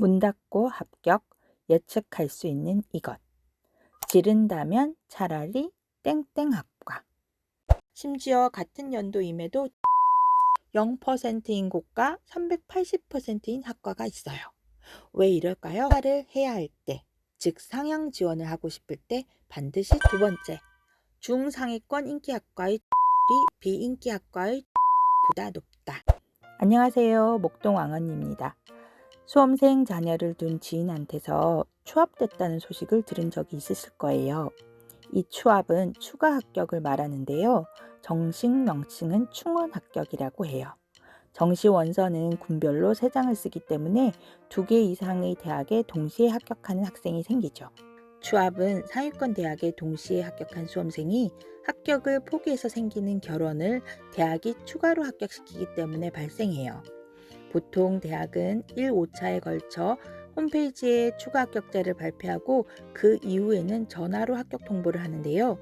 문 닫고 합격, 예측할 수 있는 이것. 지른다면 차라리 땡땡학과. 심지어 같은 연도임에도 0%인 곳과 380%인 학과가 있어요. 왜 이럴까요? 학과를 해야 할 때, 즉 상향 지원을 하고 싶을 때 반드시 두 번째, 중상위권 인기학과의 비인기학과의 보다 높다. 안녕하세요. 목동왕언니입니다. 수험생 자녀를 둔 지인한테서 추합됐다는 소식을 들은 적이 있으실 거예요. 이 추합은 추가 합격을 말하는데요. 정식 명칭은 충원 합격이라고 해요. 정시 원서는 군별로 3장을 쓰기 때문에 2개 이상의 대학에 동시에 합격하는 학생이 생기죠. 추합은 상위권 대학에 동시에 합격한 수험생이 합격을 포기해서 생기는 결원을 대학이 추가로 합격시키기 때문에 발생해요. 보통 대학은 1, 5차에 걸쳐 홈페이지에 추가 합격자를 발표하고 그 이후에는 전화로 합격 통보를 하는데요.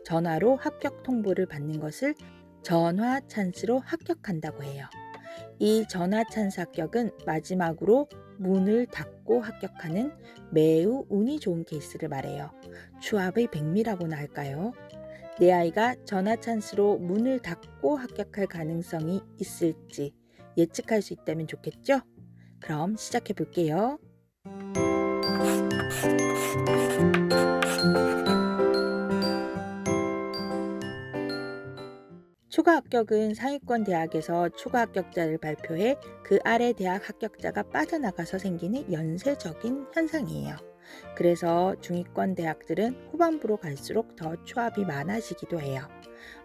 전화로 합격 통보를 받는 것을 전화 찬스로 합격한다고 해요. 이 전화 찬스 합격은 마지막으로 문을 닫고 합격하는 매우 운이 좋은 케이스를 말해요. 추합의 백미라고나 할까요? 내 아이가 전화 찬스로 문을 닫고 합격할 가능성이 있을지 예측할 수 있다면 좋겠죠? 그럼 시작해 볼게요. 추가 합격은 상위권 대학에서 추가 합격자를 발표해 그 아래 대학 합격자가 빠져나가서 생기는 연쇄적인 현상이에요. 그래서 중위권 대학들은 후반부로 갈수록 더 추합이 많아지기도 해요.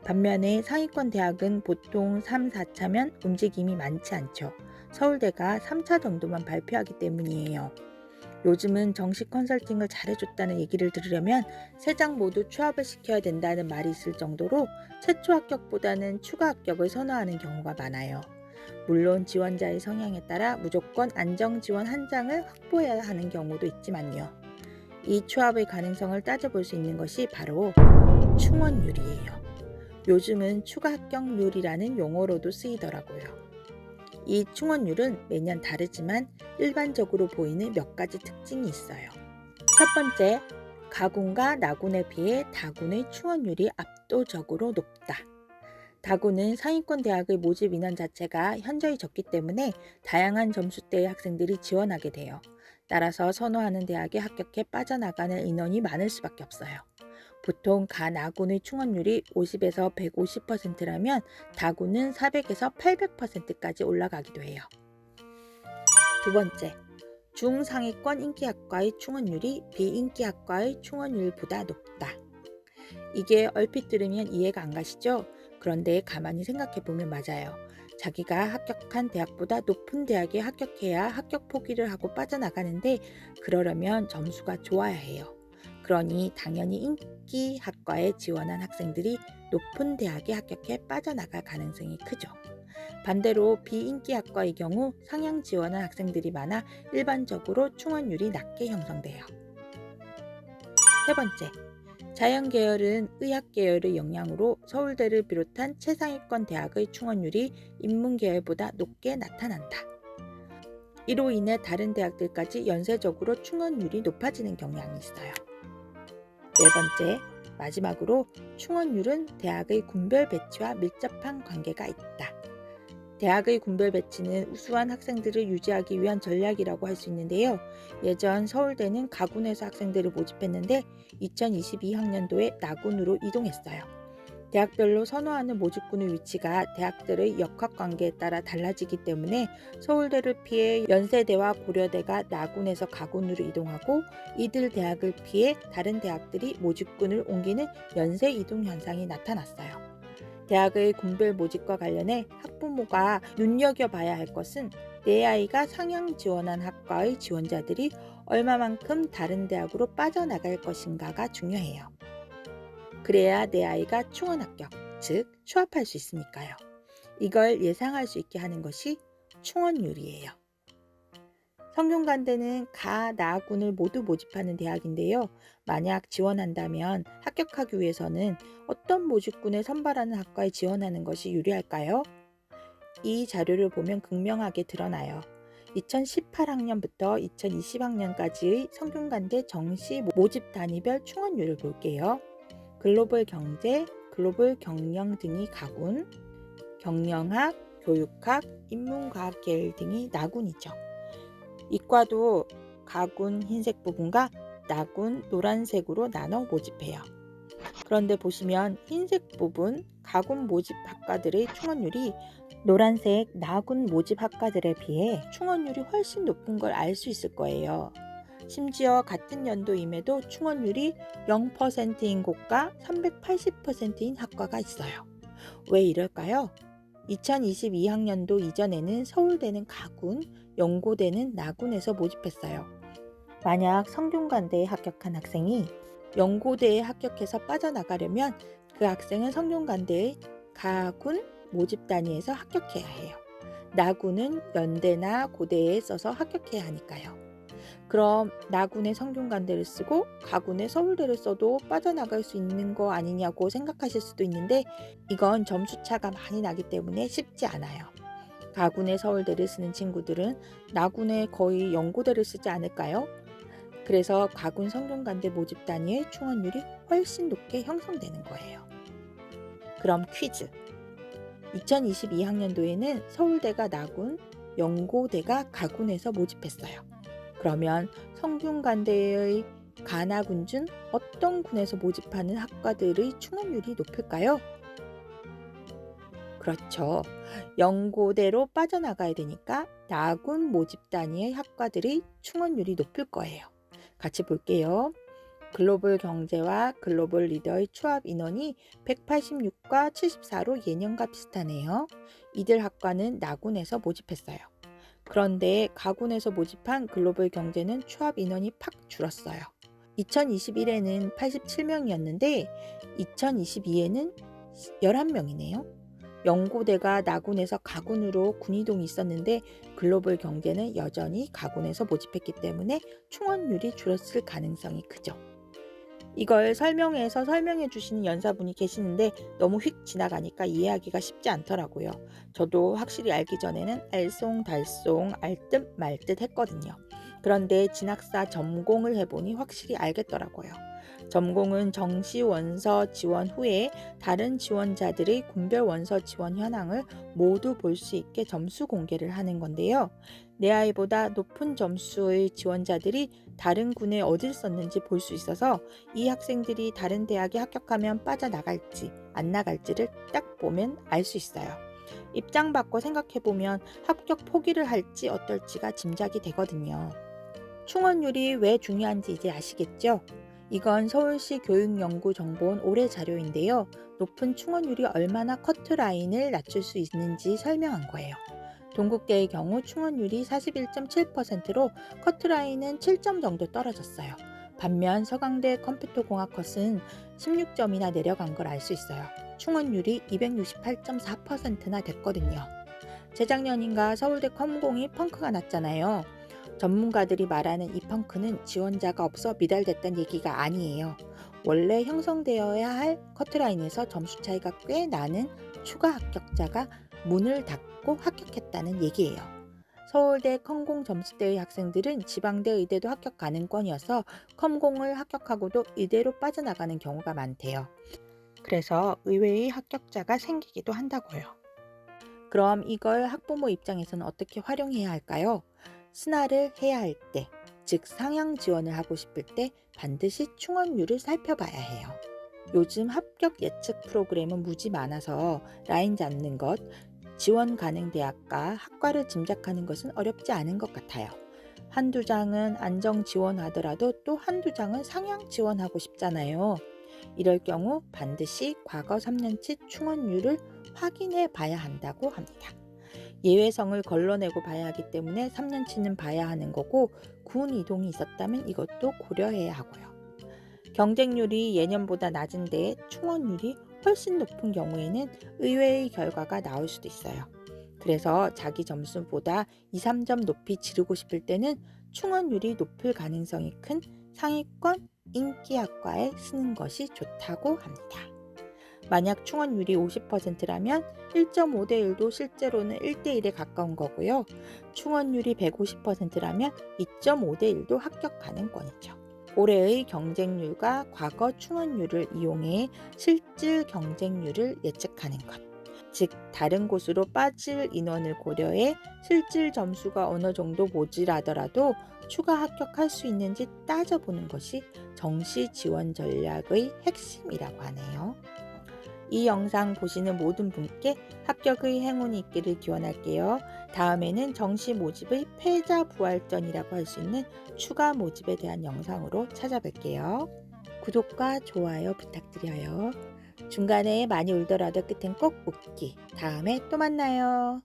반면에 상위권 대학은 보통 3, 4차면 움직임이 많지 않죠. 서울대가 3차 정도만 발표하기 때문이에요. 요즘은 정식 컨설팅을 잘해줬다는 얘기를 들으려면 3장 모두 추합을 시켜야 된다는 말이 있을 정도로 최초 합격보다는 추가 합격을 선호하는 경우가 많아요. 물론 지원자의 성향에 따라 무조건 안정 지원 1장을 확보해야 하는 경우도 있지만요. 이 추합의 가능성을 따져볼 수 있는 것이 바로 충원율이에요. 요즘은 추가 합격률이라는 용어로도 쓰이더라고요. 이 충원율은 매년 다르지만 일반적으로 보이는 몇 가지 특징이 있어요. 첫 번째, 가군과 나군에 비해 다군의 충원율이 압도적으로 높다. 다군은 상위권 대학의 모집 인원 자체가 현저히 적기 때문에 다양한 점수대의 학생들이 지원하게 돼요. 따라서 선호하는 대학에 합격해 빠져나가는 인원이 많을 수밖에 없어요. 보통 가 나군의 충원율이 50에서 150%라면 다군은 400에서 800%까지 올라가기도 해요. 두 번째, 중상위권 인기학과의 충원율이 비인기학과의 충원율보다 높다. 이게 얼핏 들으면 이해가 안 가시죠? 그런데 가만히 생각해 보면 맞아요. 자기가 합격한 대학보다 높은 대학에 합격해야 합격 포기를 하고 빠져나가는데 그러려면 점수가 좋아야 해요. 그러니 당연히 인기 학과에 지원한 학생들이 높은 대학에 합격해 빠져나갈 가능성이 크죠. 반대로 비인기 학과의 경우 상향 지원한 학생들이 많아 일반적으로 충원율이 낮게 형성돼요. 세 번째, 자연계열은 의학계열의 영향으로 서울대를 비롯한 최상위권 대학의 충원율이 인문계열보다 높게 나타난다. 이로 인해 다른 대학들까지 연쇄적으로 충원율이 높아지는 경향이 있어요. 네 번째, 마지막으로 충원율은 대학의 군별 배치와 밀접한 관계가 있다. 대학의 군별 배치는 우수한 학생들을 유지하기 위한 전략이라고 할 수 있는데요. 예전 서울대는 가군에서 학생들을 모집했는데 2022학년도에 나군으로 이동했어요. 대학별로 선호하는 모집군의 위치가 대학들의 역학관계에 따라 달라지기 때문에 서울대를 피해 연세대와 고려대가 나군에서 가군으로 이동하고 이들 대학을 피해 다른 대학들이 모집군을 옮기는 연쇄 이동 현상이 나타났어요. 대학의 군별 모집과 관련해 학부모가 눈여겨봐야 할 것은 내 아이가 상향 지원한 학과의 지원자들이 얼마만큼 다른 대학으로 빠져나갈 것인가가 중요해요. 그래야 내 아이가 충원 합격, 즉 추합할 수 있으니까요. 이걸 예상할 수 있게 하는 것이 충원율이에요. 성균관대는 가, 나군을 모두 모집하는 대학인데요. 만약 지원한다면 합격하기 위해서는 어떤 모집군을 선발하는 학과에 지원하는 것이 유리할까요? 이 자료를 보면 극명하게 드러나요. 2018학년부터 2020학년까지의 성균관대 정시 모집 단위별 충원률을 볼게요. 글로벌 경제, 글로벌 경영 등이 가군, 경영학, 교육학, 인문과학 계열 등이 나군이죠. 이과도 가군 흰색 부분과 나군 노란색으로 나눠 모집해요. 그런데 보시면 흰색 부분 가군 모집 학과들의 충원률이 노란색 나군 모집 학과들에 비해 충원률이 훨씬 높은 걸 알 수 있을 거예요. 심지어 같은 연도임에도 충원률이 0%인 곳과 380%인 학과가 있어요. 왜 이럴까요? 2022학년도 이전에는 서울대는 가군, 연고대는 나군에서 모집했어요. 만약 성균관대에 합격한 학생이 연고대에 합격해서 빠져나가려면 그 학생은 성균관대의 가군 모집 단위에서 합격해야 해요. 나군은 연대나 고대에 써서 합격해야 하니까요. 그럼 나군의 성균관대를 쓰고 가군의 서울대를 써도 빠져나갈 수 있는 거 아니냐고 생각하실 수도 있는데 이건 점수차가 많이 나기 때문에 쉽지 않아요. 가군의 서울대를 쓰는 친구들은 나군의 거의 연고대를 쓰지 않을까요? 그래서 가군 성균관대 모집 단위의 충원률이 훨씬 높게 형성되는 거예요. 그럼 퀴즈. 2022학년도에는 서울대가 나군, 연고대가 가군에서 모집했어요. 그러면 성균관대의 가나군 중 어떤 군에서 모집하는 학과들의 충원률이 높을까요? 그렇죠. 연고대로 빠져나가야 되니까 나군 모집 단위의 학과들의 충원률이 높을 거예요. 같이 볼게요. 글로벌 경제와 글로벌 리더의 추합 인원이 186과 74로 예년과 비슷하네요. 이들 학과는 나군에서 모집했어요. 그런데 가군에서 모집한 글로벌 경제는 추합 인원이 팍 줄었어요. 2021에는 87명이었는데 2022에는 11명이네요. 연고대가 나군에서 가군으로 군이동이 있었는데 글로벌 경제는 여전히 가군에서 모집했기 때문에 충원률이 줄었을 가능성이 크죠. 이걸 설명해서 설명해 주시는 연사분이 계시는데 너무 휙 지나가니까 이해하기가 쉽지 않더라고요. 저도 확실히 알기 전에는 알쏭달쏭 알듯 말듯 했거든요. 그런데 진학사 점공을 해보니 확실히 알겠더라고요. 점공은 정시 원서 지원 후에 다른 지원자들의 군별 원서 지원 현황을 모두 볼 수 있게 점수 공개를 하는 건데요. 내 아이보다 높은 점수의 지원자들이 다른 군에 어딜 썼는지 볼 수 있어서 이 학생들이 다른 대학에 합격하면 빠져나갈지 안 나갈지를 딱 보면 알 수 있어요. 입장 바꿔 생각해보면 합격 포기를 할지 어떨지가 짐작이 되거든요. 충원률이 왜 중요한지 이제 아시겠죠? 이건 서울시 교육연구정보원 올해 자료인데요. 높은 충원률이 얼마나 커트라인을 낮출 수 있는지 설명한 거예요. 동국대의 경우 충원률이 41.7%로 커트라인은 7점 정도 떨어졌어요. 반면 서강대 컴퓨터공학컷은 16점이나 내려간 걸 알 수 있어요. 충원률이 268.4%나 됐거든요. 재작년인가 서울대 컴공이 펑크가 났잖아요. 전문가들이 말하는 이 펑크는 지원자가 없어 미달됐다는 얘기가 아니에요. 원래 형성되어야 할 커트라인에서 점수 차이가 꽤 나는 추가 합격자가 문을 닫고 합격했다는 얘기예요. 서울대 컴공 점수대의 학생들은 지방대 의대도 합격 가능권이어서 컴공을 합격하고도 의대로 빠져나가는 경우가 많대요. 그래서 의외의 합격자가 생기기도 한다고요. 그럼 이걸 학부모 입장에서는 어떻게 활용해야 할까요? 스나를 해야 할 때, 즉 상향 지원을 하고 싶을 때 반드시 충원률을 살펴봐야 해요. 요즘 합격 예측 프로그램은 무지 많아서 라인 잡는 것, 지원 가능 대학과 학과를 짐작하는 것은 어렵지 않은 것 같아요. 한두 장은 안정 지원하더라도 또 한두 장은 상향 지원하고 싶잖아요. 이럴 경우 반드시 과거 3년치 충원률을 확인해 봐야 한다고 합니다. 예외성을 걸러내고 봐야 하기 때문에 3년치는 봐야 하는 거고 군 이동이 있었다면 이것도 고려해야 하고요. 경쟁률이 예년보다 낮은데 충원률이 훨씬 높은 경우에는 의외의 결과가 나올 수도 있어요. 그래서 자기 점수보다 2, 3점 높이 지르고 싶을 때는 충원률이 높을 가능성이 큰 상위권 인기학과에 쓰는 것이 좋다고 합니다. 만약 충원율이 50%라면 1.5대 1도 실제로는 1대 1에 가까운 거고요. 충원율이 150%라면 2.5대 1도 합격 가능권이죠. 올해의 경쟁률과 과거 충원율을 이용해 실질 경쟁률을 예측하는 것. 즉, 다른 곳으로 빠질 인원을 고려해 실질 점수가 어느 정도 모자라더라도 추가 합격할 수 있는지 따져보는 것이 정시 지원 전략의 핵심이라고 하네요. 이 영상 보시는 모든 분께 합격의 행운이 있기를 기원할게요. 다음에는 정시 모집의 패자부활전이라고 할 수 있는 추가 모집에 대한 영상으로 찾아뵐게요. 구독과 좋아요 부탁드려요. 중간에 많이 울더라도 끝엔 꼭 웃기. 다음에 또 만나요.